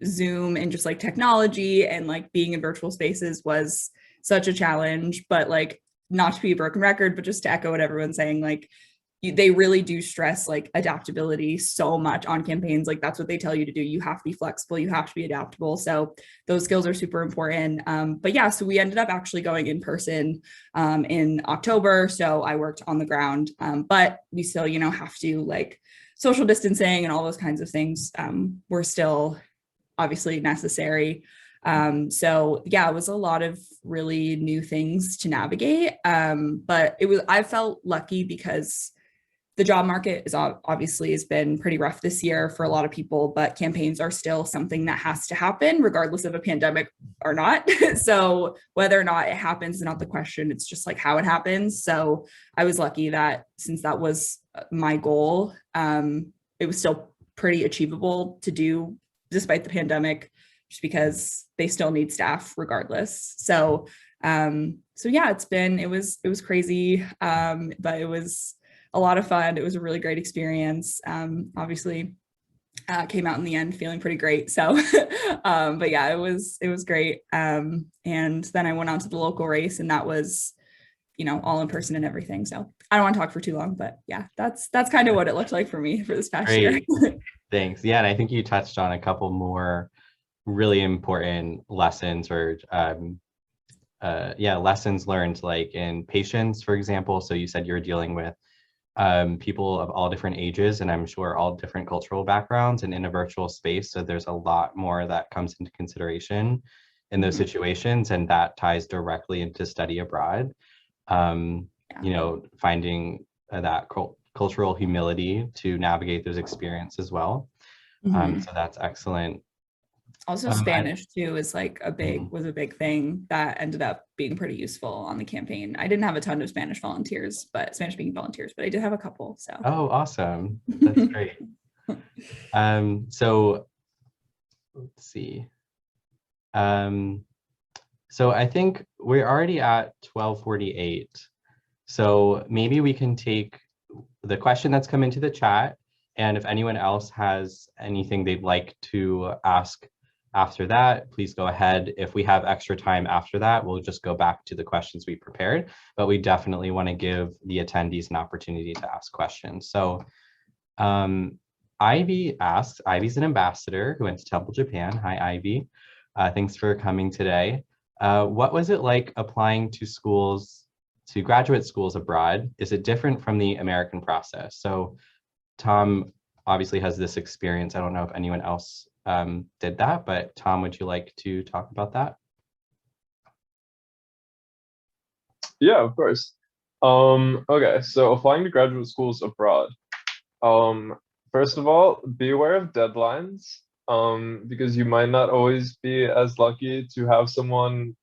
Zoom and just like technology, and like being in virtual spaces was such a challenge. But like, not to be a broken record, but just to echo what everyone's saying, like they really do stress like adaptability so much on campaigns. Like that's what they tell you to do. You have to be flexible, you have to be adaptable. So those skills are super important. But yeah, so we ended up actually going in person in October. So I worked on the ground, but we still, you know, have to like social distancing and all those kinds of things were still obviously necessary. So yeah, it was a lot of really new things to navigate. But I felt lucky because the job market is obviously has been pretty rough this year for a lot of people, but campaigns are still something that has to happen regardless of a pandemic or not. So whether or not it happens is not the question. It's just like how it happens. So I was lucky that since that was my goal, it was still pretty achievable to do despite the pandemic, just because they still need staff regardless. So yeah, it was crazy, but it was a lot of fun. It was a really great experience. Obviously came out in the end feeling pretty great. So, but yeah, it was great. And then I went on to the local race, and that was, you know, all in person and everything. So I don't want to talk for too long, but yeah, that's kind of what it looked like for me for this past year. Thanks. Yeah, and I think you touched on a couple more really important lessons, or lessons learned, like in patience, for example. So you said you're dealing with people of all different ages, and I'm sure all different cultural backgrounds, and in a virtual space. So there's a lot more that comes into consideration in those situations, and that ties directly into study abroad. You know, finding that cultural humility to navigate those experiences as well. So that's excellent. Also Spanish too is like was a big thing that ended up being pretty useful on the campaign. I didn't have a ton of Spanish speaking volunteers, but I did have a couple. So oh, awesome. That's great. So let's see. So I think we're already at 12:48. So maybe we can take the question that's come into the chat, and if anyone else has anything they'd like to ask after that, please go ahead. If we have extra time after that, we'll just go back to the questions we prepared, but we definitely want to give the attendees an opportunity to ask questions. So Ivy asks, Ivy's an ambassador who went to Temple, Japan. Hi, Ivy. Thanks for coming today. What was it like applying to graduate schools abroad? Is it different from the American process? So Tom obviously has this experience. I don't know if anyone else did that, but Tom, would you like to talk about that? Yeah, of course. Okay, so applying to graduate schools abroad. First of all, be aware of deadlines. because you might not always be as lucky to have someone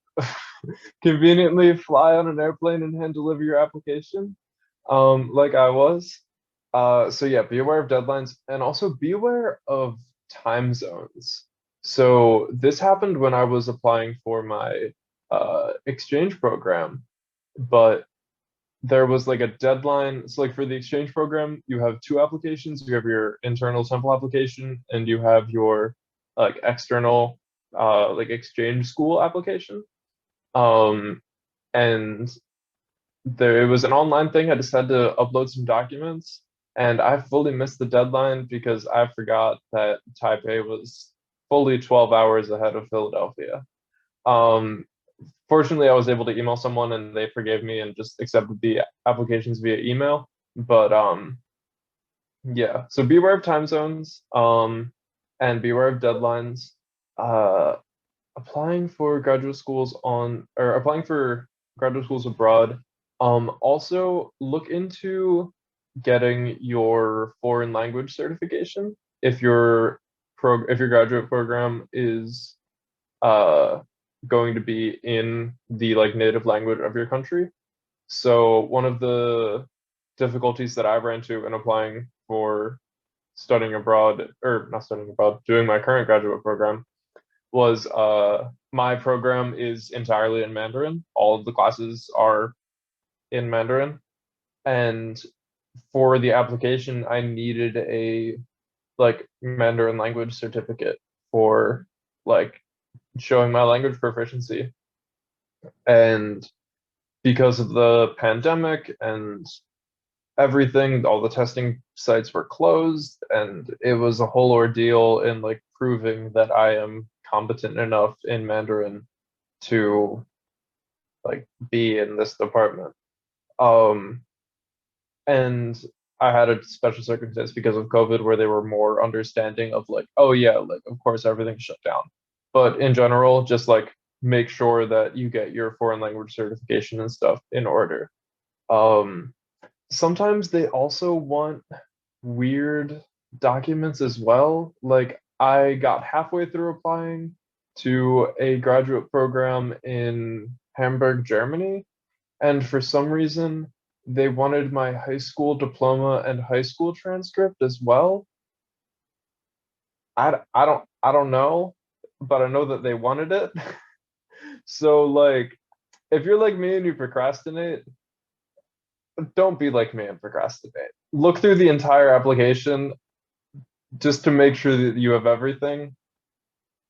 conveniently fly on an airplane and hand deliver your application, like I was. So yeah, be aware of deadlines and also be aware of time zones. So this happened when I was applying for my exchange program, but there was like a deadline. So like for the exchange program, you have two applications. You have your internal Temple application and you have your like external like exchange school application. And there it was an online thing. I just had to upload some documents and I fully missed the deadline because I forgot that Taipei was fully 12 hours ahead of Philadelphia. Fortunately, I was able to email someone and they forgave me and just accepted the applications via email. But yeah, so be aware of time zones, and be aware of deadlines. Applying for graduate schools applying for graduate schools abroad. Also look into getting your foreign language certification if your graduate program is going to be in the like native language of your country. So one of the difficulties that I ran into in applying for studying abroad, or not studying abroad, doing my current graduate program was my program is entirely in Mandarin. All of the classes are in Mandarin. And for the application, I needed a like Mandarin language certificate for like showing my language proficiency. And because of the pandemic and everything, all the testing sites were closed, and it was a whole ordeal in like proving that I am competent enough in Mandarin to like be in this department. And I had a special circumstance because of COVID where they were more understanding of like, oh yeah, like of course everything's shut down. But in general, just like make sure that you get your foreign language certification and stuff in order. Sometimes they also want weird documents as well. Like I got halfway through applying to a graduate program in Hamburg, Germany, and for some reason they wanted my high school diploma and high school transcript as well. I don't know, but I know that they wanted it. So like if you're like me and you procrastinate, don't be like me and procrastinate. Look through the entire application just to make sure that you have everything.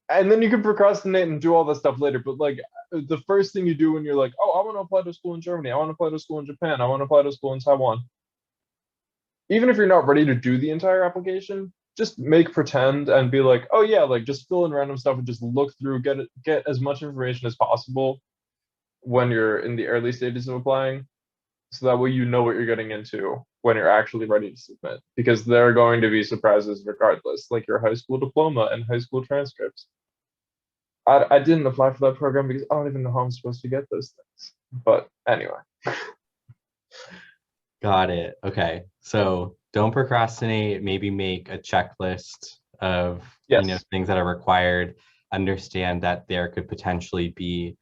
And then you can procrastinate and do all that stuff later. But like the first thing you do when you're like, oh, I want to apply to school in Germany, I want to apply to school in Japan, I want to apply to school in Taiwan. Even if you're not ready to do the entire application, just make pretend and be like, oh yeah, like just fill in random stuff and just look through, get as much information as possible when you're in the early stages of applying. So that way you know what you're getting into when you're actually ready to submit, because there are going to be surprises regardless, like your high school diploma and high school transcripts. I didn't apply for that program because I don't even know how I'm supposed to get those things. But anyway. Got it. Okay. So don't procrastinate. Maybe make a checklist of Yes. things that are required. Understand that there could potentially be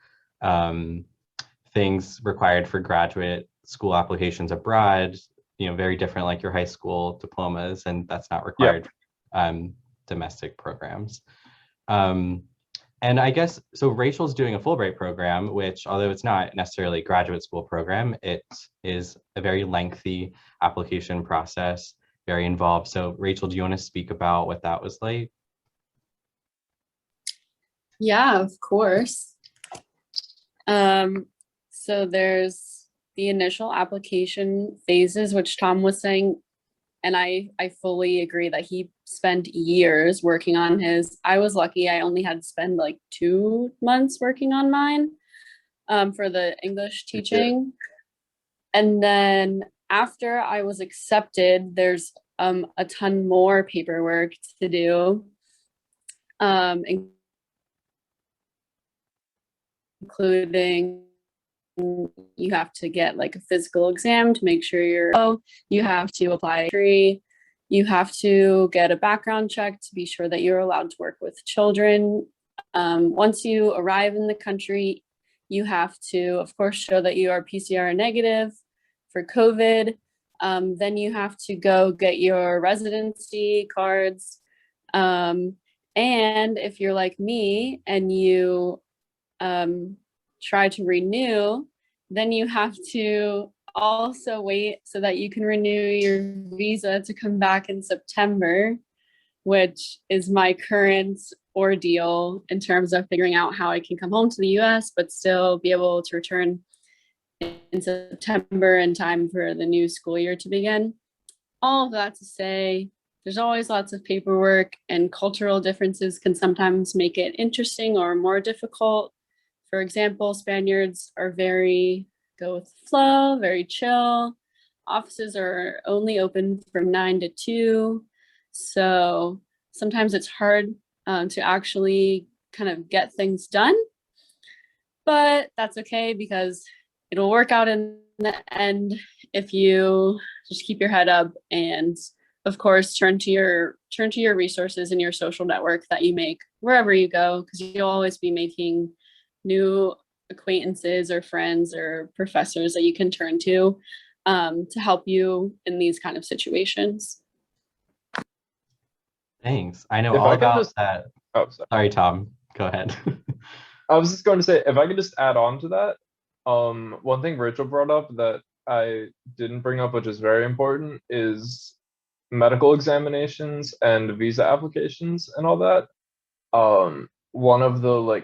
things required for graduate school applications abroad, very different like your high school diplomas, and that's not required domestic programs. And I guess, so Rachel's doing a Fulbright program, which although it's not necessarily a graduate school program, it is a very lengthy application process, very involved. So Rachel, do you want to speak about what that was like? Yeah, of course. So there's the initial application phases, which Tom was saying, and I fully agree that he spent years working on his. I was lucky. I only had to spend like 2 months working on mine for the English teaching. And then after I was accepted, there's a ton more paperwork to do, including you have to get like a physical exam to make sure you have to apply. You have to get a background check to be sure that you're allowed to work with children. Once you arrive in the country, you have to, of course, show that you are PCR negative for COVID. Then you have to go get your residency cards. And if you're like me and you try to renew, then you have to also wait so that you can renew your visa to come back in September, which is my current ordeal in terms of figuring out how I can come home to the US, but still be able to return in September in time for the new school year to begin. All of that to say, there's always lots of paperwork, and cultural differences can sometimes make it interesting or more difficult. For example, Spaniards are very go with the flow, very chill. Offices are only open from 9 to 2. So sometimes it's hard to actually kind of get things done, but that's okay because it'll work out in the end if you just keep your head up and, of course, turn to your resources and your social network that you make wherever you go, because you'll always be making new acquaintances or friends or professors that you can turn to help you in these kind of situations. Thanks. I know If all I can about just- that. Oh, sorry. Sorry, Tom. Go ahead. I was just going to say, if I could just add on to that, one thing Rachel brought up that I didn't bring up, which is very important, is medical examinations and visa applications and all that. One of the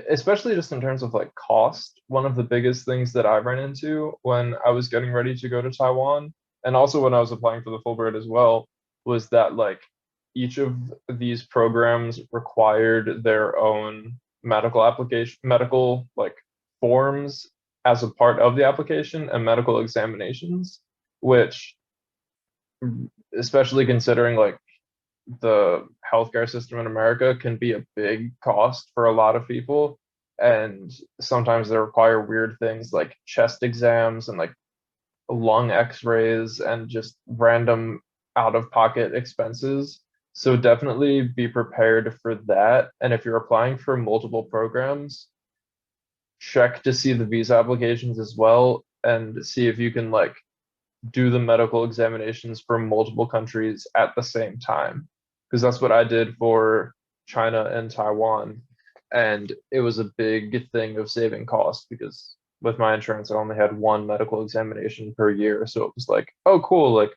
especially just in terms of like cost, one of the biggest things that I ran into when I was getting ready to go to Taiwan, and also when I was applying for the Fulbright as well, was that like each of these programs required their own medical like forms as a part of the application and medical examinations, which, especially considering like the healthcare system in America, can be a big cost for a lot of people. And sometimes they require weird things like chest exams and like lung x-rays and just random out-of-pocket expenses. So definitely be prepared for that. And if you're applying for multiple programs, check to see the visa applications as well and see if you can like do the medical examinations for multiple countries at the same time. Because that's what I did for China and Taiwan. And it was a big thing of saving costs because with my insurance, I only had one medical examination per year. So it was like, oh, cool. Like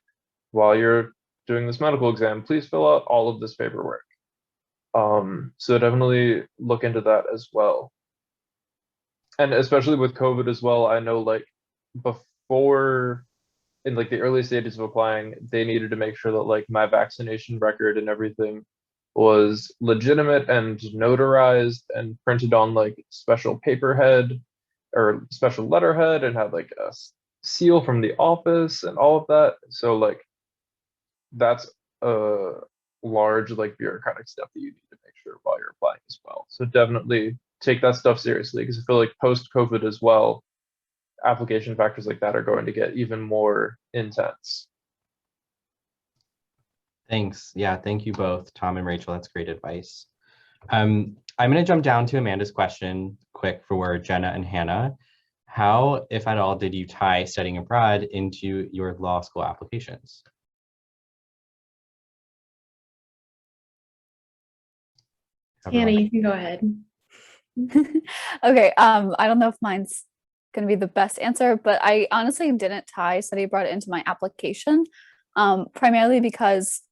while you're doing this medical exam, please fill out all of this paperwork. So definitely look into that as well. And especially with COVID as well, I know like before in like the early stages of applying, they needed to make sure that like my vaccination record and everything was legitimate and notarized and printed on like special paperhead or special letterhead and had like a seal from the office and all of that. So like that's a large like bureaucratic step that you need to make sure while you're applying as well. So definitely take that stuff seriously because I feel like post-COVID as well, application factors like that are going to get even more intense. Thanks. Yeah, thank you both, Tom and Rachel. That's great advice. I'm going to jump down to Amanda's question quick for Jenna and Hannah. How, if at all, did you tie studying abroad into your law school applications? Hannah, you can go ahead. Okay, I don't know if mine's going to be the best answer, but I honestly didn't tie study abroad into my application, primarily because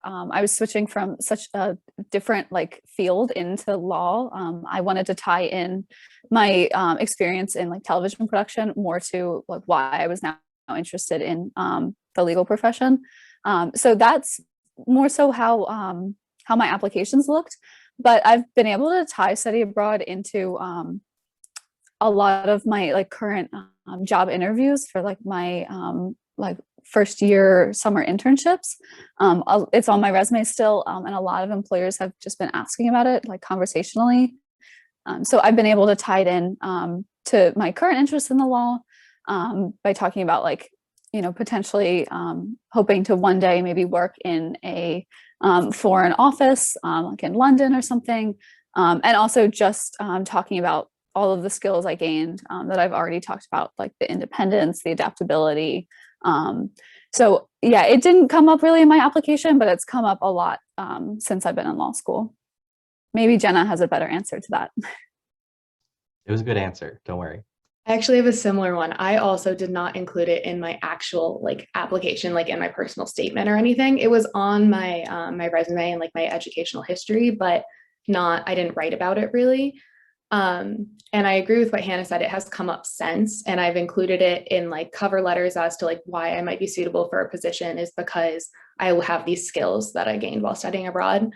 I was switching from such a different like field into law. I wanted to tie in my experience in like television production more to like why I was now interested in the legal profession. So that's more so how my applications looked. But I've been able to tie study abroad into a lot of my like current job interviews for like my like first year summer internships. It's on my resume still, and a lot of employers have just been asking about it like conversationally. So I've been able to tie it in to my current interest in the law by talking about like potentially hoping to one day maybe work in a foreign office, like in London or something. And also just talking about all of the skills I gained that I've already talked about, like the independence, the adaptability. So yeah, it didn't come up really in my application, but it's come up a lot since I've been in law school. Maybe Jenna has a better answer to that. It was a good answer. Don't worry. I actually have a similar one. I also did not include it in my actual application, like in my personal statement or anything. It was on my my resume and like my educational history, but I didn't write about it really. And I agree with what Hannah said. It has come up since, and I've included it in like cover letters as to like why I might be suitable for a position is because I will have these skills that I gained while studying abroad.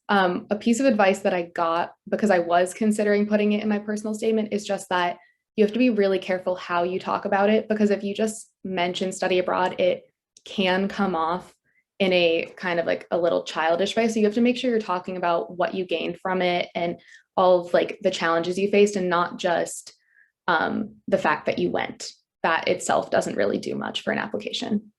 A piece of advice that I got because I was considering putting it in my personal statement is just that you have to be really careful how you talk about it, because if you just mention study abroad, it can come off in a kind of like a little childish way. So you have to make sure you're talking about what you gained from it and all of like the challenges you faced, and not just the fact that you went. That itself doesn't really do much for an application.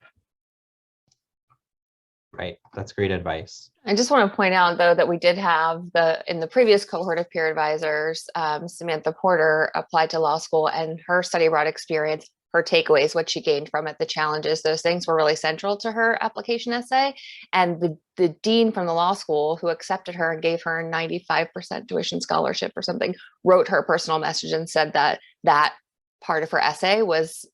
Right. That's great advice. I just want to point out, though, that we did have in the previous cohort of peer advisors, Samantha Porter applied to law school, and her study abroad experience, her takeaways, what she gained from it, the challenges, those things were really central to her application essay. And the dean from the law school who accepted her and gave her a 95% tuition scholarship or something, wrote her a personal message and said that that part of her essay was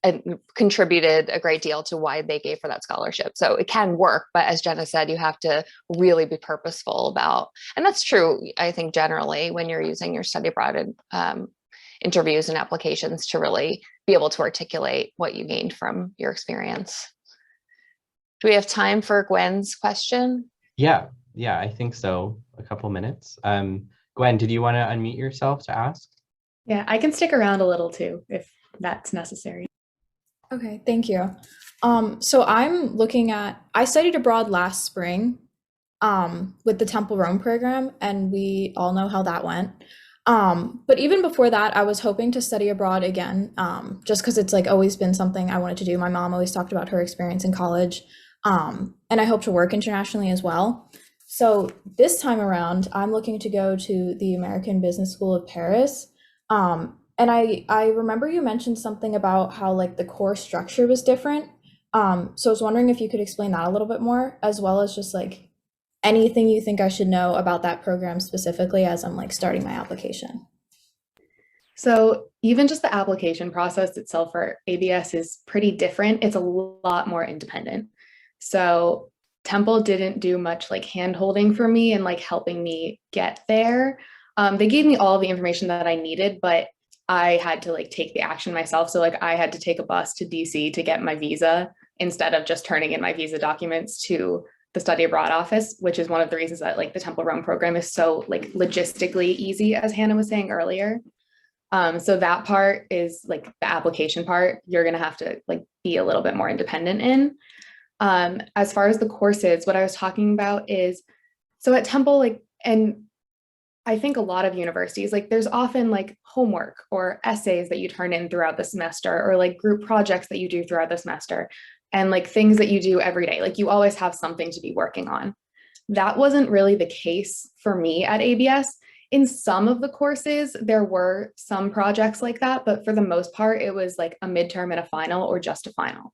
and contributed a great deal to why they gave her that scholarship. So it can work, but as Jenna said, you have to really be purposeful about, and that's true, I think, generally when you're using your study abroad and interviews and applications to really be able to articulate what you gained from your experience. Do we have time for Gwen's question? Yeah, I think so. A couple minutes. Gwen, did you want to unmute yourself to ask? Yeah, I can stick around a little too, if that's necessary. Okay, thank you. So I studied abroad last spring with the Temple Rome program, and we all know how that went. But even before that, I was hoping to study abroad again, just because it's like always been something I wanted to do. My mom always talked about her experience in college, and I hope to work internationally as well. So this time around, I'm looking to go to the American Business School of Paris. And I remember you mentioned something about how like the course structure was different. So I was wondering if you could explain that a little bit more, as well as just like anything you think I should know about that program specifically as I'm like starting my application. So even just the application process itself for ABS is pretty different. It's a lot more independent. So Temple didn't do much like hand-holding for me and like helping me get there. They gave me all the information that I needed, but I had to like take the action myself. So like I had to take a bus to DC to get my visa instead of just turning in my visa documents to the study abroad office, which is one of the reasons that like the Temple Rome program is so like logistically easy, as Hannah was saying earlier. So that part is like the application part, you're going to have to like be a little bit more independent in. As far as the courses, what I was talking about is, so at Temple, like, and I think a lot of universities, like there's often like homework or essays that you turn in throughout the semester, or like group projects that you do throughout the semester, and like things that you do every day. Like you always have something to be working on. That wasn't really the case for me at ABS. In some of the courses, there were some projects like that, but for the most part, it was like a midterm and a final, or just a final.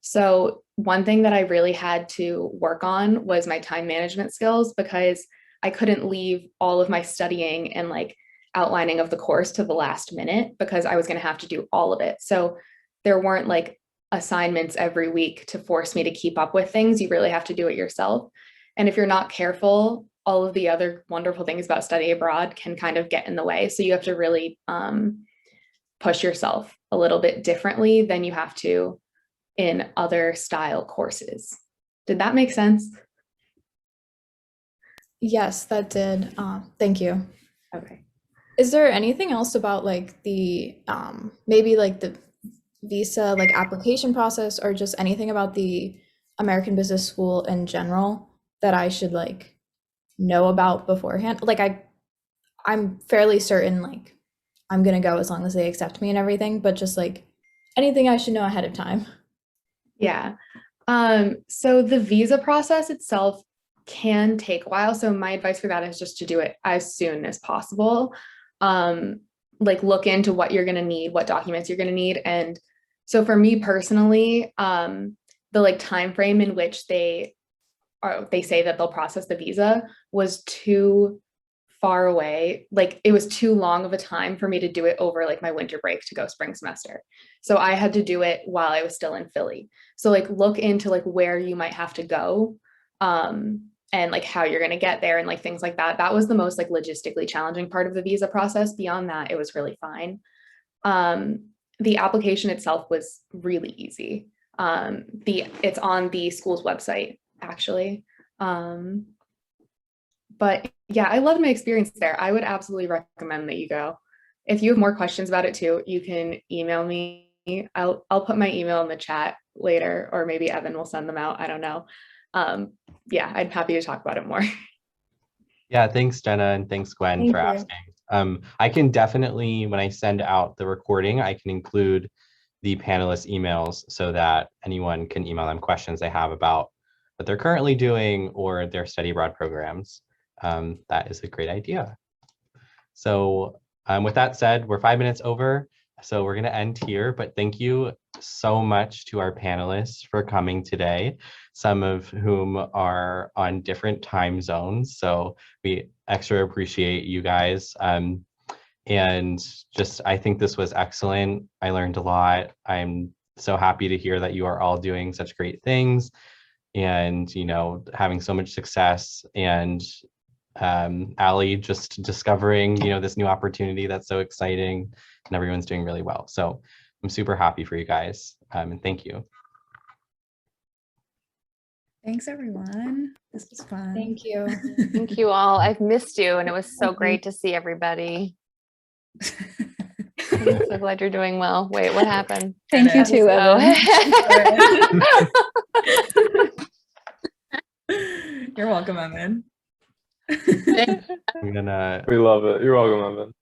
So one thing that I really had to work on was my time management skills, because I couldn't leave all of my studying and like outlining of the course to the last minute, because I was going to have to do all of it. So there weren't like assignments every week to force me to keep up with things. You really have to do it yourself. And if you're not careful, all of the other wonderful things about study abroad can kind of get in the way. So you have to really push yourself a little bit differently than you have to in other style courses. Did that make sense? Yes, that did. Thank you. Okay. Is there anything else about like the maybe like the visa like application process, or just anything about the American Business School in general that I should like know about beforehand? Like I'm fairly certain like I'm gonna go as long as they accept me and everything, but just like anything I should know ahead of time? Yeah. So the visa process itself can take a while. So my advice for that is just to do it as soon as possible. Like look into what you're going to need, what documents you're going to need. And so for me personally, the like time frame in which they say that they'll process the visa was too far away. Like it was too long of a time for me to do it over like my winter break to go spring semester. So I had to do it while I was still in Philly. So like look into like where you might have to go, and like how you're going to get there and like things like that. That was the most like logistically challenging part of the visa process. Beyond that, it was really fine. The application itself was really easy. It's on the school's website actually. But yeah, I loved my experience there. I would absolutely recommend that you go. If you have more questions about it too, you can email me. I'll put my email in the chat later, or maybe Evan will send them out. I don't know. Yeah, I'm happy to talk about it more. Yeah, thanks, Jenna, and thanks, Gwen, Thank for you. asking. I can definitely, when I send out the recording, I can include the panelists' emails so that anyone can email them questions they have about what they're currently doing or their study abroad programs. That is a great idea. So with that said, we're 5 minutes over, so we're going to end here, but thank you so much to our panelists for coming today, some of whom are on different time zones. So we extra appreciate you guys. And just, I think this was excellent. I learned a lot. I'm so happy to hear that you are all doing such great things and, you know, having so much success, and Allie just discovering, you know, this new opportunity that's so exciting, and everyone's doing really well. So I'm super happy for you guys, and thank you. Thanks, everyone. This was fun. Thank you. Thank you all. I've missed you, and it was so great to see everybody. I'm so glad you're doing well. Wait, what happened? Thank you too, Evan. You're welcome, Evan. I'm gonna We love it. You're welcome, Evan.